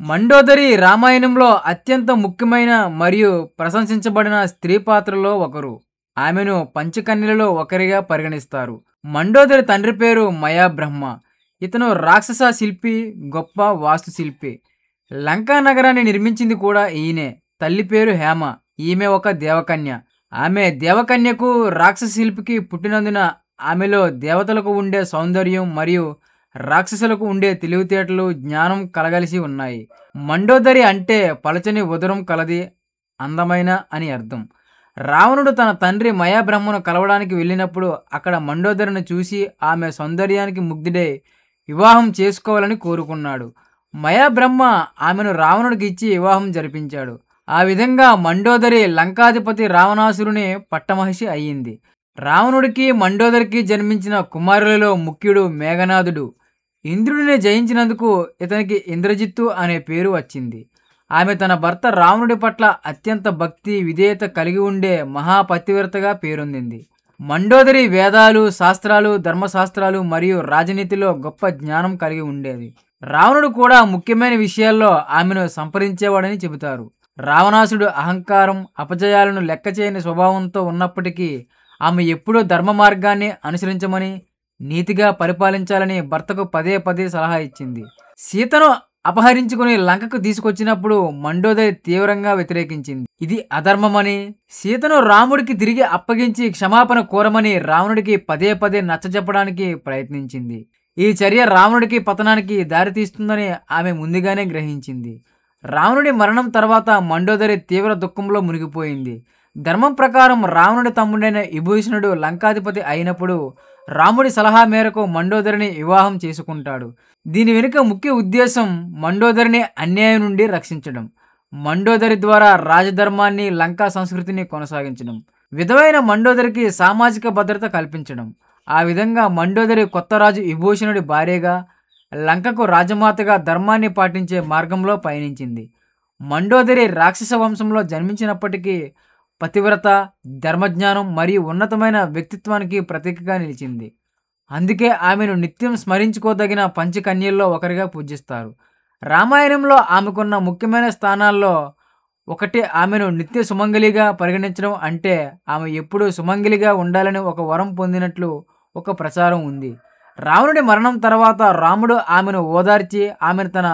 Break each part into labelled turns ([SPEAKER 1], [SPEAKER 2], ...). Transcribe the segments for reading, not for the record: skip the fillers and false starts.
[SPEAKER 1] మండోదరి రామాయణంలో అత్యంత ముఖ్యమైన మరియు ప్రశంసించబడిన స్త్రీ పాత్రలో ఒకరు. ఆమెను పంచకన్యలలో ఒకరిగా పరిగణిస్తారు. మండోదరి తండ్రి పేరు మయాబ్రహ్మ. ఇతను రాక్షస శిల్పి, గొప్ప వాస్తుశిల్పి. లంకా నగరాన్ని నిర్మించింది కూడా ఈయనే. తల్లి పేరు హేమ. ఈమె ఒక దేవకన్య. ఆమె దేవకన్యకు రాక్షస శిల్పికి పుట్టినందున ఆమెలో దేవతలకు ఉండే సౌందర్యం మరియు రాక్షసులకు ఉండే తెలివితేటలు, జ్ఞానం కలగలిసి ఉన్నాయి. మండోదరి అంటే పలచని ఉదరం కలది, అందమైన అని అర్థం. రావణుడు తన తండ్రి మయాబ్రహ్మను కలవడానికి వెళ్ళినప్పుడు అక్కడ మండోదరిని చూసి ఆమె సౌందర్యానికి ముగ్ధుడై వివాహం చేసుకోవాలని కోరుకున్నాడు. మయాబ్రహ్మ ఆమెను రావణుడికి ఇచ్చి వివాహం జరిపించాడు. ఆ విధంగా మండోదరి లంకాధిపతి రావణాసురుని పట్టమహిషి అయ్యింది. రావణుడికి మండోదరికి జన్మించిన కుమారులలో ముఖ్యుడు మేఘనాథుడు. ఇంద్రుడిని జయించినందుకు ఇతనికి ఇంద్రజిత్తు అనే పేరు వచ్చింది. ఆమె తన భర్త రావణుడి పట్ల అత్యంత భక్తి, విధేయత కలిగి ఉండే మహాపతివ్రతగా పేరొందింది. మండోదరి వేదాలు, శాస్త్రాలు, ధర్మశాస్త్రాలు మరియు రాజనీతిలో గొప్ప జ్ఞానం కలిగి ఉండేది. రావణుడు కూడా ముఖ్యమైన విషయాల్లో ఆమెను సంప్రదించేవాడని చెబుతారు. రావణాసుడు అహంకారం, అపజయాలను లెక్క చేయని స్వభావంతో ఉన్నప్పటికీ ఆమె ఎప్పుడూ ధర్మ మార్గాన్ని అనుసరించమని, నీతిగా పరిపాలించాలని భర్తకు పదే పదే సలహా ఇచ్చింది. సీతను అపహరించుకుని లంకకు తీసుకొచ్చినప్పుడు మండోదరి తీవ్రంగా వ్యతిరేకించింది. ఇది అధర్మమని, సీతను రాముడికి తిరిగి అప్పగించి క్షమాపణ కోరమని రావణుడికి పదే పదే నచ్చజెప్పడానికి ప్రయత్నించింది. ఈ చర్య రావణుడికి పతనానికి దారితీస్తుందని ఆమె ముందుగానే గ్రహించింది. రావణుడి మరణం తర్వాత మండోదరి తీవ్ర దుఃఖంలో మునిగిపోయింది. ధర్మం ప్రకారం రావణుడి తమ్ముడైన విభీషణుడు లంకాధిపతి అయినప్పుడు రాముడి సలహా మేరకు మండోదరిని వివాహం చేసుకుంటాడు. దీని వెనుక ముఖ్య ఉద్దేశం మండోదరిని అన్యాయం నుండి రక్షించడం, మండోదరి ద్వారా రాజధర్మాన్ని, లంకా సంస్కృతిని కొనసాగించడం, విధవైన మండోదరికి సామాజిక భద్రత కల్పించడం. ఆ విధంగా మండోదరి కొత్త రాజు విభీషణుడి భార్యగా, లంకకు రాజమాతగా ధర్మాన్ని పాటించే మార్గంలో పయనించింది. మండోదరి రాక్షస వంశంలో జన్మించినప్పటికీ పతివ్రత, ధర్మజ్ఞానం మరియు ఉన్నతమైన వ్యక్తిత్వానికి ప్రతీకగా నిలిచింది. అందుకే ఆమెను నిత్యం స్మరించుకోదగిన పంచకన్యల్లో ఒకరిగా పూజిస్తారు. రామాయణంలో ఆమెకున్న ముఖ్యమైన స్థానాల్లో ఒకటి ఆమెను నిత్య సుమంగలిగా పరిగణించడం. అంటే ఆమె ఎప్పుడూ సుమంగలిగా ఉండాలని ఒక వరం పొందినట్లు ఒక ప్రచారం ఉంది. రావణుడి మరణం తర్వాత రాముడు ఆమెను ఓదార్చి ఆమెను తన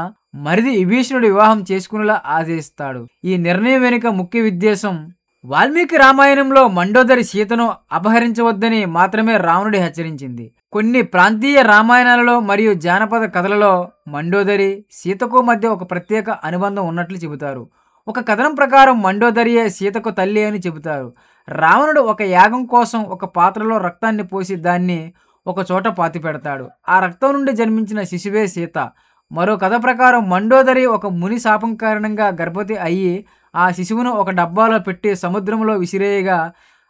[SPEAKER 1] మరిది విభీషణుడు వివాహం చేసుకునేలా ఆదేశిస్తాడు. ఈ నిర్ణయం వెనుక ముఖ్య ఉద్దేశం, వాల్మీకి రామాయణంలో మండోదరి సీతను అపహరించవద్దని మాత్రమే రావణుడి హెచ్చరించింది. కొన్ని ప్రాంతీయ రామాయణాలలో మరియు జానపద కథలలో మండోదరి, సీతకు మధ్య ఒక ప్రత్యేక అనుబంధం ఉన్నట్లు చెబుతారు. ఒక కథనం ప్రకారం మండోదరియే సీతకు తల్లి అని చెబుతారు. రావణుడు ఒక యాగం కోసం ఒక పాత్రలో రక్తాన్ని పోసి దాన్ని ఒక చోట పాతి పెడతాడు. ఆ రక్తం నుండి జన్మించిన శిశువే సీత. మరో కథ ప్రకారం మండోదరి ఒక ముని శాపం కారణంగా గర్భవతి అయ్యి ఆ శిశువును ఒక డబ్బాలో పెట్టి సముద్రంలో విసిరేయగా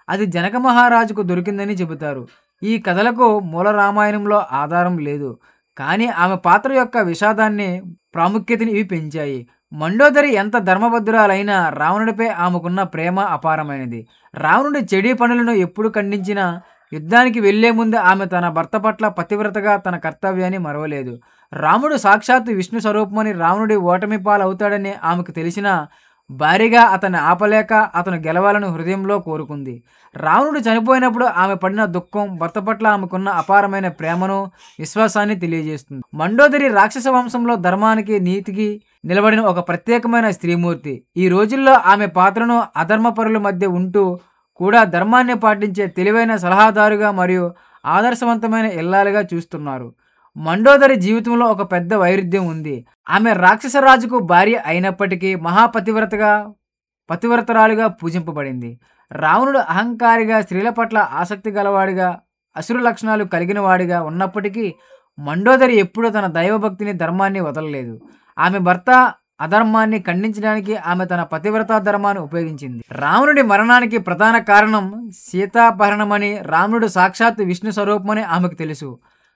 [SPEAKER 1] అది జనక మహారాజుకు దొరికిందని చెబుతారు. ఈ కథలకు మూల రామాయణంలో ఆధారం లేదు, కానీ ఆమె పాత్ర యొక్క విషాదాన్ని, ప్రాముఖ్యతని ఇవి పెంచాయి. మండోదరి ఎంత ధర్మబద్ధురాలైనా రావణుడిపై ఆమెకున్న ప్రేమ అపారమైనది. రావణుడి చెడు పనులను ఎప్పుడు ఖండించినా యుద్ధానికి వెళ్లే ముందు ఆమె తన భర్త పట్ల పతివ్రతగా తన కర్తవ్యాన్ని మరవలేదు. రాముడు సాక్షాత్తు విష్ణు స్వరూపమని, రావణుడి ఓటమి పాలవుతాడని ఆమెకు తెలిసిన భారీగా అతన్ని ఆపలేక అతను గెలవాలని హృదయంలో కోరుకుంది. రావణుడు చనిపోయినప్పుడు ఆమె పడిన దుఃఖం భర్త పట్ల ఆమెకున్న అపారమైన ప్రేమను, విశ్వాసాన్ని తెలియజేస్తుంది. మండోదరి రాక్షస వంశంలో ధర్మానికి, నీతికి నిలబడిన ఒక ప్రత్యేకమైన స్త్రీమూర్తి. ఈ రోజుల్లో ఆమె పాత్రను అధర్మపరుల మధ్య ఉంటూ కూడా ధర్మాన్ని పాటించే తెలివైన సలహాదారుగా మరియు ఆదర్శవంతమైన ఇల్లాలుగా చూస్తున్నారు. మండోదరి జీవితంలో ఒక పెద్ద వైరుధ్యం ఉంది. ఆమె రాక్షస రాజుకు భార్య అయినప్పటికీ పతివ్రతరాలుగా పూజింపబడింది. రావణుడు అహంకారిగా, స్త్రీల పట్ల ఆసక్తి గలవాడిగా, అసురు లక్షణాలు కలిగిన వాడిగా ఉన్నప్పటికీ మండోదరి ఎప్పుడూ తన దైవభక్తిని, ధర్మాన్ని వదలలేదు. ఆమె భర్త అధర్మాన్ని ఖండించడానికి ఆమె తన పతివ్రతా ధర్మాన్ని ఉపయోగించింది. రావణుడి మరణానికి ప్రధాన కారణం సీతాపహరణమని, రావణుడు సాక్షాత్ విష్ణు స్వరూపమని ఆమెకు తెలుసు.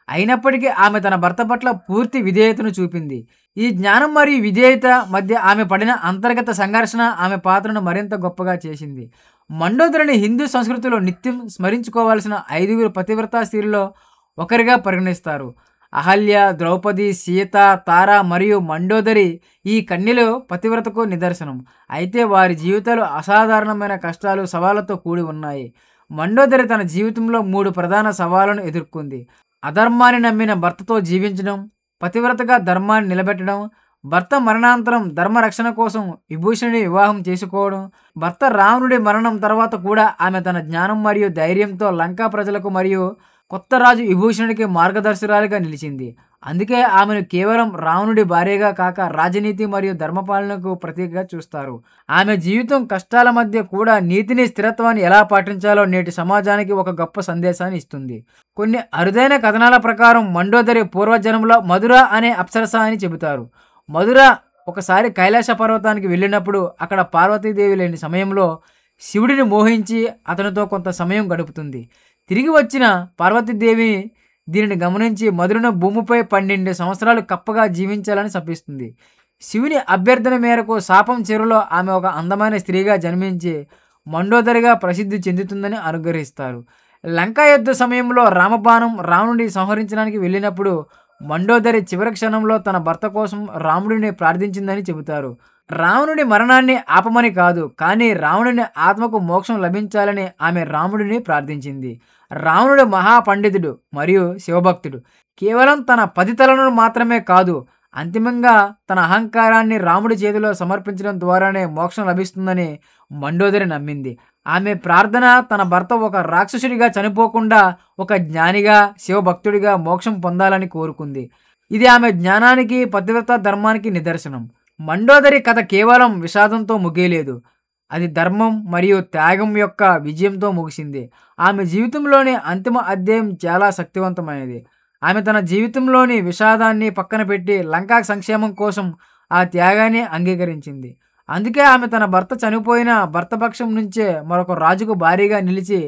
[SPEAKER 1] అయినప్పటికీ ఆమె తన భర్త పట్ల పూర్తి విధేయతను చూపింది. ఈ జ్ఞానం మరియు విధేయత మధ్య ఆమె పడిన అంతర్గత సంఘర్షణ ఆమె పాత్రను మరింత గొప్పగా చేసింది. మండోదరిని హిందూ సంస్కృతిలో నిత్యం స్మరించుకోవాల్సిన 5 పతివ్రతా స్త్రీల్లో ఒకరిగా పరిగణిస్తారు. అహల్య, ద్రౌపది, సీత, తార మరియు మండోదరి ఈ కన్యలు పతివ్రతకు నిదర్శనం. అయితే వారి జీవితాలు అసాధారణమైన కష్టాలు, సవాళ్లతో కూడి ఉన్నాయి. మండోదరి తన జీవితంలో 3 ప్రధాన సవాళ్లను ఎదుర్కొంది. అధర్మాన్ని నమ్మిన భర్తతో జీవించడం, పతివ్రతగా ధర్మాన్ని నిలబెట్టడం, భర్త మరణాంతరం ధర్మరక్షణ కోసం విభూషణుని వివాహం చేసుకోవడం. భర్త రావణుడి మరణం తర్వాత కూడా ఆమె తన జ్ఞానం మరియు ధైర్యంతో లంకా ప్రజలకు మరియు కొత్త రాజు విభూషణుడికి మార్గదర్శకురాలిగా నిలిచింది. అందుకే ఆమెను కేవలం రావణుడి భార్యగా కాక రాజనీతి మరియు ధర్మపాలనకు ప్రతీకగా చూస్తారు. ఆమె జీవితం కష్టాల మధ్య కూడా నీతిని, స్థిరత్వాన్ని ఎలా పాటించాలో నేటి సమాజానికి ఒక గొప్ప సందేశాన్ని ఇస్తుంది. కొన్ని అరుదైన కథనాల ప్రకారం మండోదరి పూర్వజన్మలో మధుర అనే అప్సరస అని చెబుతారు. మధుర ఒకసారి కైలాస పర్వతానికి వెళ్ళినప్పుడు అక్కడ పార్వతీదేవి లేని సమయంలో శివుడిని మోహించి అతనితో కొంత సమయం గడుపుతుంది. తిరిగి వచ్చిన పార్వతీదేవి దీనిని గమనించి మధురను భూమిపై 12 సంవత్సరాలు కప్పగా జీవించాలని శపిస్తుంది. శివుని అభ్యర్థన మేరకు శాపం చెరువులో ఆమె ఒక అందమైన స్త్రీగా జన్మించి మండోదరిగా ప్రసిద్ధి చెందుతుందని అనుగ్రహిస్తారు. లంకా యుద్ధ సమయంలో రామబాణం రావణుడిని సంహరించడానికి వెళ్ళినప్పుడు మండోదరి చివరి క్షణంలో తన భర్త కోసం రాముడిని ప్రార్థించిందని చెబుతారు. రావణుడి మరణాన్ని ఆపమని కాదు, కానీ రావణుని ఆత్మకు మోక్షం లభించాలని ఆమె రాముడిని ప్రార్థించింది. రావణుడు మహాపండితుడు మరియు శివభక్తుడు. కేవలం తన 10 తలలను మాత్రమే కాదు, అంతిమంగా తన అహంకారాన్ని రాముడి చేతిలో సమర్పించడం ద్వారానే మోక్షం లభిస్తుందని మండోదరి నమ్మింది. ఆమె ప్రార్థన తన భర్త ఒక రాక్షసుడిగా చనిపోకుండా ఒక జ్ఞానిగా, శివభక్తుడిగా మోక్షం పొందాలని కోరుకుంది. ఇది ఆమె జ్ఞానానికి, పతివ్రత ధర్మానికి నిదర్శనం. మండోదరి కథ కేవలం విషాదంతో ముగియలేదు, అది ధర్మం మరియు త్యాగం యొక్క విజయంతో ముగిసింది. ఆమె జీవితంలోని అంతిమ అధ్యాయం చాలా శక్తివంతమైనది. ఆమె తన జీవితంలోని విషాదాన్ని పక్కన పెట్టి లంకా సంక్షేమం కోసం ఆ త్యాగాన్ని అంగీకరించింది. అందుకే ఆమె తన భర్త చనిపోయిన భర్త పక్షం నుంచే మరొక రాజుకు భారీగా నిలిచి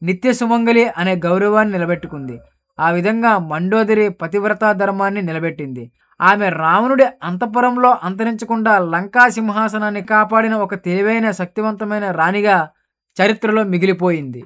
[SPEAKER 1] నిత్య సుమంగళి అనే గౌరవాన్ని నిలబెట్టుకుంది. ఆ విధంగా మండోదరి పతివ్రతా ధర్మాన్ని నిలబెట్టింది. ఆమె రావణుడి అంతఃపురంలో అంతరించకుండా లంకా సింహాసనాన్ని కాపాడిన ఒక తెలివైన, శక్తివంతమైన రాణిగా చరిత్రలో మిగిలిపోయింది.